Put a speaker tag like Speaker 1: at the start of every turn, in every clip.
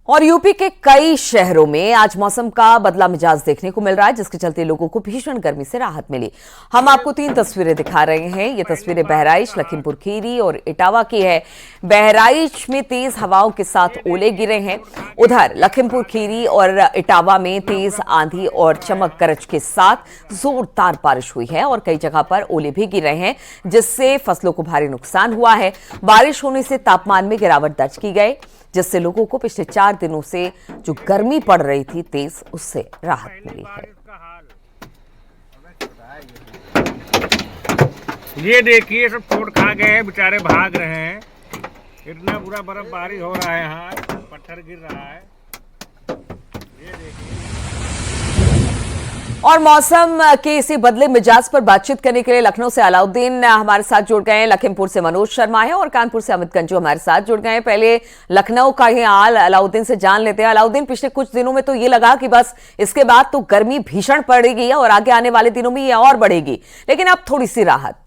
Speaker 1: और यूपी के कई शहरों में आज मौसम का बदला मिजाज देखने को मिल रहा है, जिसके चलते लोगों को भीषण गर्मी से राहत मिली। हम आपको 3 तस्वीरें दिखा रहे हैं। ये तस्वीरें बहराइच, लखीमपुर खीरी और इटावा की है। बहराइच में तेज हवाओं के साथ ओले गिरे हैं। उधर लखीमपुर खीरी और इटावा में तेज आंधी और चमक गरज के साथ जोरदार बारिश हुई है और कई जगह पर ओले भी गिरे हैं, जिससे फसलों को भारी नुकसान हुआ है। बारिश होने से तापमान में गिरावट दर्ज की गई, जिससे लोगों को पिछले 4 दिनों से जो गर्मी पड़ रही थी तेज, उससे राहत मिली है।
Speaker 2: ये देखिए, सब छोड़ खा गए हैं, बेचारे भाग रहे हैं। इतना बुरा बर्फबारी हो रहा है, यहाँ पत्थर गिर रहा है। ये देखिए।
Speaker 1: और मौसम के इसी बदले मिजाज पर बातचीत करने के लिए लखनऊ से अलाउद्दीन हमारे साथ जुड़ गए हैं, लखीमपुर से मनोज शर्मा है और कानपुर से अमित गंजू हमारे साथ जुड़ गए हैं। पहले लखनऊ का ही हाल अलाउद्दीन से जान लेते हैं। अलाउद्दीन, पिछले कुछ दिनों में तो ये लगा कि बस इसके बाद तो गर्मी भीषण पड़ेगी और आगे आने वाले दिनों में ये और बढ़ेगी, लेकिन अब थोड़ी सी राहत।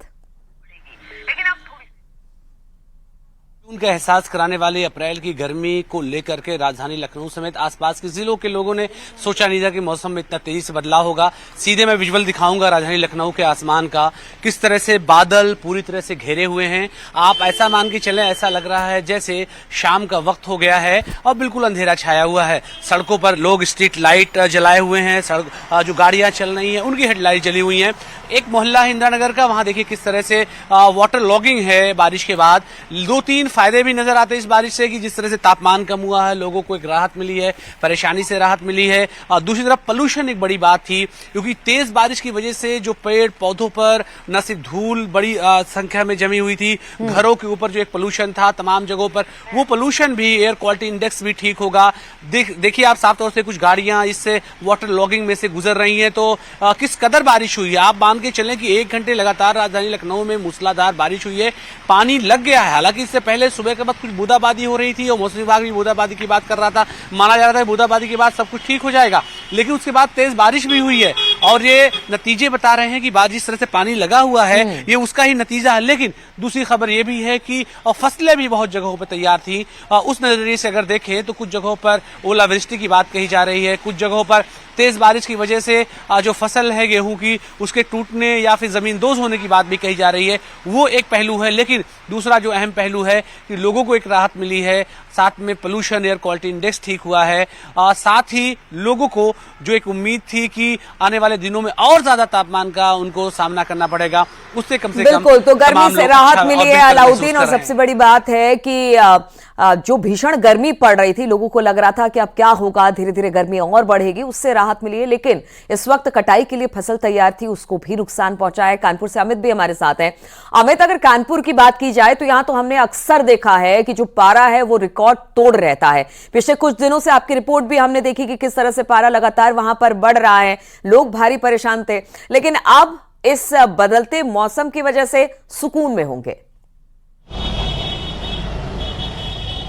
Speaker 3: उनका एहसास कराने वाली अप्रैल की गर्मी को लेकर के राजधानी लखनऊ समेत आसपास के जिलों के लोगों ने सोचा नहीं था कि मौसम में इतना तेजी से बदलाव होगा। सीधे मैं विजुअल दिखाऊंगा राजधानी लखनऊ के आसमान का, किस तरह से बादल पूरी तरह से घेरे हुए हैं। आप ऐसा मान के चलें, ऐसा लग रहा है जैसे शाम का वक्त हो गया है और बिल्कुल अंधेरा छाया हुआ है। सड़कों पर लोग स्ट्रीट लाइट जलाए हुए हैं, जो गाड़ियां चल रही हैं उनकी हेडलाइट जली हुई हैं। एक मोहल्ला है इंदिरा नगर का, वहां देखिए किस तरह से वाटर लॉगिंग है बारिश के बाद। 2-3 फायदे भी नजर आते हैं इस बारिश से कि जिस तरह से तापमान कम हुआ है, लोगों को एक राहत मिली है, परेशानी से राहत मिली है। और दूसरी तरफ पोल्यूशन एक बड़ी बात थी, क्योंकि तेज बारिश की वजह से जो पेड़ पौधों पर न सिर्फ धूल बड़ी संख्या में जमी हुई थी, घरों के ऊपर जो एक पोल्यूशन था तमाम जगहों पर, वो पोल्यूशन भी, एयर क्वालिटी इंडेक्स भी ठीक होगा। देखिए आप साफ तौर से कुछ गाड़ियां इससे वाटर लॉगिंग में से गुजर रही हैं, तो किस कदर बारिश हुई है। आप मान के चलें कि 1 घंटे लगातार राजधानी लखनऊ में मूसलाधार बारिश हुई है। पानी लग गया है, हालांकि इससे पहले सुबह के बाद कुछ बूंदाबांदी हो रही थी और मौसम विभाग भी बूंदाबांदी की बात कर रहा था। माना जा रहा था बूंदाबांदी के बाद सब कुछ ठीक हो जाएगा, लेकिन उसके बाद तेज बारिश भी हुई है और ये नतीजे बता रहे हैं कि बारिश जिस तरह से पानी लगा हुआ है ये उसका ही नतीजा है। लेकिन दूसरी खबर ये भी है कि फसलें भी बहुत जगहों पर तैयार थी। उस नजरिए से अगर देखें तो कुछ जगहों पर ओलावृष्टि की बात कही जा रही है, कुछ जगहों पर तेज बारिश की वजह से जो फसल है गेहूं की उसके टूटने या फिर जमींदोज होने की बात भी कही जा रही है। वो एक पहलू है, लेकिन दूसरा जो अहम पहलू है कि लोगों को एक राहत मिली है, साथ में पोल्यूशन एयर क्वालिटी इंडेक्स ठीक हुआ है, साथ ही लोगों को जो एक उम्मीद थी कि आने वाले दिनों में और ज्यादा तापमान का उनको सामना करना पड़ेगा, उससे कम से कम
Speaker 1: बिल्कुल, तो गर्मी से राहत मिली है अलाउद्दीन। और सबसे बड़ी बात है कि जो भीषण गर्मी पड़ रही थी, लोगों को लग रहा था कि अब क्या होगा, धीरे धीरे गर्मी और बढ़ेगी, उससे राहत मिली है। लेकिन इस वक्त कटाई के लिए फसल तैयार थी, उसको भी नुकसान पहुंचा है। कानपुर से अमित भी हमारे साथ है। अमित, अगर कानपुर की बात की जाए तो यहां तो हमने अक्सर देखा है कि जो पारा है वो रिकॉर्ड तोड़ रहता है। पिछले कुछ दिनों से आपकी रिपोर्ट भी हमने देखी कि किस तरह से पारा लगातार वहां पर बढ़ रहा है, लोग भारी परेशान थे, लेकिन अब इस बदलते मौसम की वजह से सुकून में होंगे।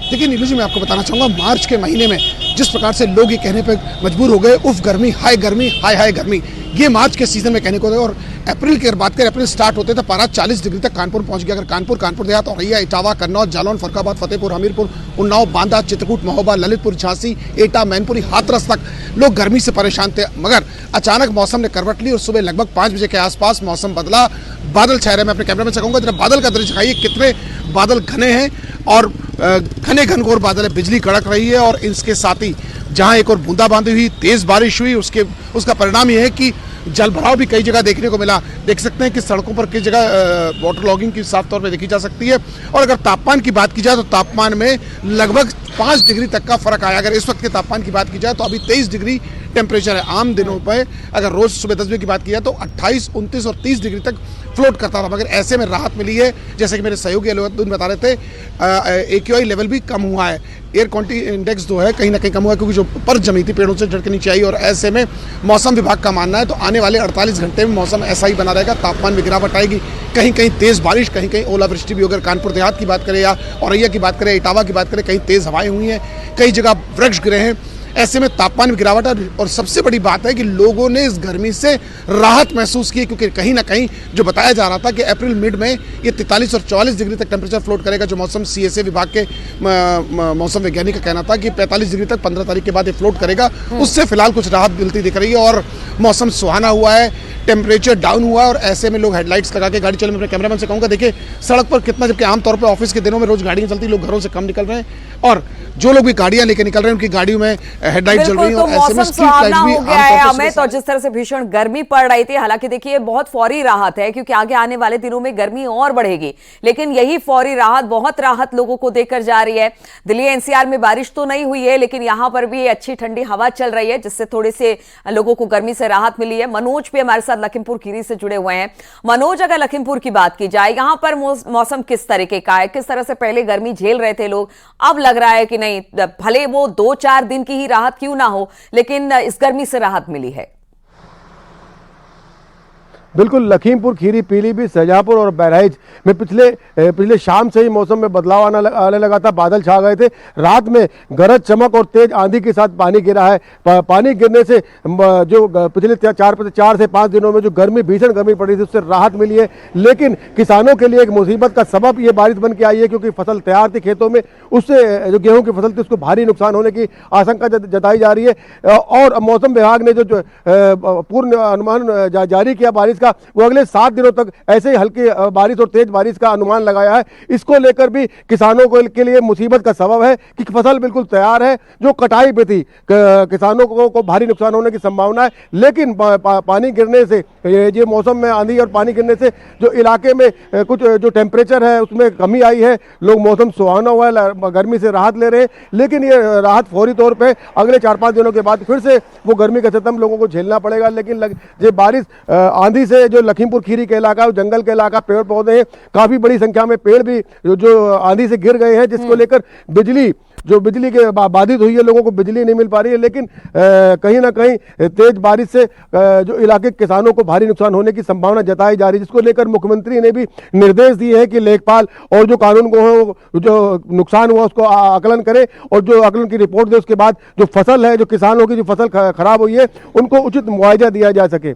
Speaker 4: देखिए नीलू जी, मैं आपको बताना चाहूंगा, मार्च के महीने में जिस प्रकार से लोग ये कहने पर मजबूर हो गए, उफ गर्मी, हाय गर्मी, ये मार्च के सीजन में कहने को। और अप्रैल की अगर बात करें, अप्रैल स्टार्ट होते तो पारा 40 डिग्री तक कानपुर पहुंच गया। अगर कानपुर देहात, औरैया, इटावा, कन्नौज, जालौन, फर्रुखाबाद, फतेहपुर, हमीरपुर, उन्नाव, बांदा, चित्रकूट, महोबा, ललितपुर, झांसी, एटा, मैनपुरी, हाथरस तक लोग गर्मी से परेशान थे। मगर अचानक मौसम ने करवट ली और सुबह लगभग 5 बजे के आसपास मौसम बदला, बादल छाए रहे। मैं अपने कैमरा में चाहूंगा जरा बादल का दृश्य दिखाइए, कितने बादल घने हैं और घने घनघोर बादल है, बिजली कड़क रही है। और इसके साथ ही जहां एक और बूंदाबांदी हुई, तेज बारिश हुई, उसका परिणाम यह है कि जल भराव भी कई जगह देखने को मिला। देख सकते हैं कि सड़कों पर कई जगह वाटर लॉगिंग की साफ तौर पे देखी जा सकती है। और अगर तापमान की बात की जाए तो तापमान में लगभग 5 डिग्री तक का फर्क आया। अगर इस वक्त के तापमान की बात की जाए तो अभी 23 डिग्री टेम्परेचर है। आम दिनों पर अगर रोज सुबह 10 बजे की बात की जाए तो 28, 29 और 30 डिग्री तक फ्लोट करता था, मगर ऐसे में राहत मिली है। जैसे कि मेरे सहयोगी अलाउद्दीन बता रहे थे, AQI लेवल भी कम हुआ है, एयर क्वालिटी इंडेक्स जो है कहीं ना कहीं कम हुआ है, क्योंकि जो पर जमी थी पेड़ों से जड़ के नीचे आई। और ऐसे में मौसम विभाग का मानना है तो आने वाले 48 घंटे में मौसम ऐसा ही बना रहेगा, तापमान में गिरावट आएगी, कहीं कहीं तेज बारिश, कहीं कहीं ओलावृष्टि भी होगी। अगर कानपुर देहात की बात करें या औरैया की बात करें, इटावा की बात करें, कहीं तेज हवाएं हुई हैं, कई जगह वृक्ष गिरे हैं। ऐसे में तापमान में गिरावट है और सबसे बड़ी बात है कि लोगों ने इस गर्मी से राहत महसूस की, क्योंकि कहीं ना कहीं जो बताया जा रहा था कि अप्रैल मिड में ये 43 और 44 डिग्री तक टेम्परेचर फ्लोट करेगा, जो मौसम CSA विभाग के मौसम वैज्ञानिक का कहना था कि 45 डिग्री तक 15 तारीख के बाद ये फ्लोट करेगा। उससे फिलहाल कुछ राहत मिलती दिख रही है और मौसम सुहाना हुआ है, टेम्परेचर डाउन हुआ है और ऐसे में लोग हेडलाइट्स लगा के गाड़ी चले। मैं अपने कैमरामैन से कहूँगा देखिए सड़क पर कितना, जबकि आमतौर पर ऑफिस के दिनों में रोज गाड़ियां चलती, लोग घरों से कम निकल रहे हैं और जो लोग भी गाड़ियां लेके निकल रहे हैं उनकी गाड़ियों में हेडलाइट जल रही है और ऐसे में स्ट्रीट लाइट भी
Speaker 1: हो गया है अमित। और जिस तरह से भीषण गर्मी पड़ रही थी, हालांकि देखिए बहुत फौरी राहत है क्योंकि आगे आने वाले दिनों में गर्मी और बढ़ेगी, लेकिन यही फौरी राहत बहुत राहत लोगों को देकर जा रही है। दिल्ली NCR में बारिश तो नहीं हुई है, लेकिन यहां पर भी अच्छी ठंडी हवा चल रही है जिससे थोड़े से लोगों को गर्मी से राहत मिली है। मनोज भी हमारे साथ लखीमपुर खीरी से जुड़े हुए हैं। मनोज, अगर लखीमपुर की बात की जाए, यहां पर मौसम किस तरीके का है? किस तरह से पहले गर्मी झेल रहे थे लोग, अब लग रहा है कि नहीं, भले वो 2-4 दिन की ही राहत क्यों ना हो, लेकिन इस गर्मी से राहत मिली है?
Speaker 5: बिल्कुल, लखीमपुर खीरी, पीलीभीत, शाहजहांपुर और बहराइच में पिछले शाम से ही मौसम में बदलाव आने लगा था। बादल छा गए थे, रात में गरज चमक और तेज आंधी के साथ पानी गिरा है। पानी गिरने से जो पिछले 4 से 5 दिनों में जो भीषण गर्मी पड़ी थी उससे राहत मिली है, लेकिन किसानों के लिए एक मुसीबत का सबब ये बारिश बन के आई है, क्योंकि फसल तैयार थी खेतों में, उससे जो गेहूं की फसल थी उसको भारी नुकसान होने की आशंका जताई जा रही है। और मौसम विभाग ने जो पूर्ण अनुमान जारी किया बारिश, वो अगले 7 दिनों तक ऐसे ही हल्की बारिश और तेज बारिश का अनुमान लगाया है। इसको लेकर भी किसानों के लिए मुसीबत का सबब है कि फसल बिल्कुल तैयार है, जो कटाई पे थी, किसानों को भारी नुकसान होने की संभावना है। लेकिन पानी गिरने से, ये मौसम में आंधी और पानी गिरने से जो इलाके में कुछ जो टेम्परेचर है उसमें कमी आई है, लोग मौसम सुहाना हुआ है, गर्मी से राहत ले रहे हैं। लेकिन ये राहत फौरी तौर पर अगले 4-5 दिनों के बाद फिर से वो गर्मी का सितम लोगों को झेलना पड़ेगा। लेकिन ये बारिश आंधी से जो लखीमपुर खीरी के इलाका, जंगल के इलाका, पेड़ पौधे हैं, काफी बड़ी संख्या में पेड़ भी जो आंधी से गिर गए हैं, जिसको लेकर बिजली के बाधित हुई है, लोगों को बिजली नहीं मिल पा रही है। लेकिन कहीं ना कहीं तेज बारिश से जो इलाके के किसानों को भारी नुकसान होने की संभावना जताई जा रही है, जिसको लेकर मुख्यमंत्री ने भी निर्देश दिए हैं कि लेखपाल और जो कानून को जो नुकसान हुआ उसको आकलन करे और जो आकलन की रिपोर्ट दे, उसके बाद जो फसल है, जो किसानों की जो फसल खराब हुई है, उनको उचित मुआवजा दिया जा सके।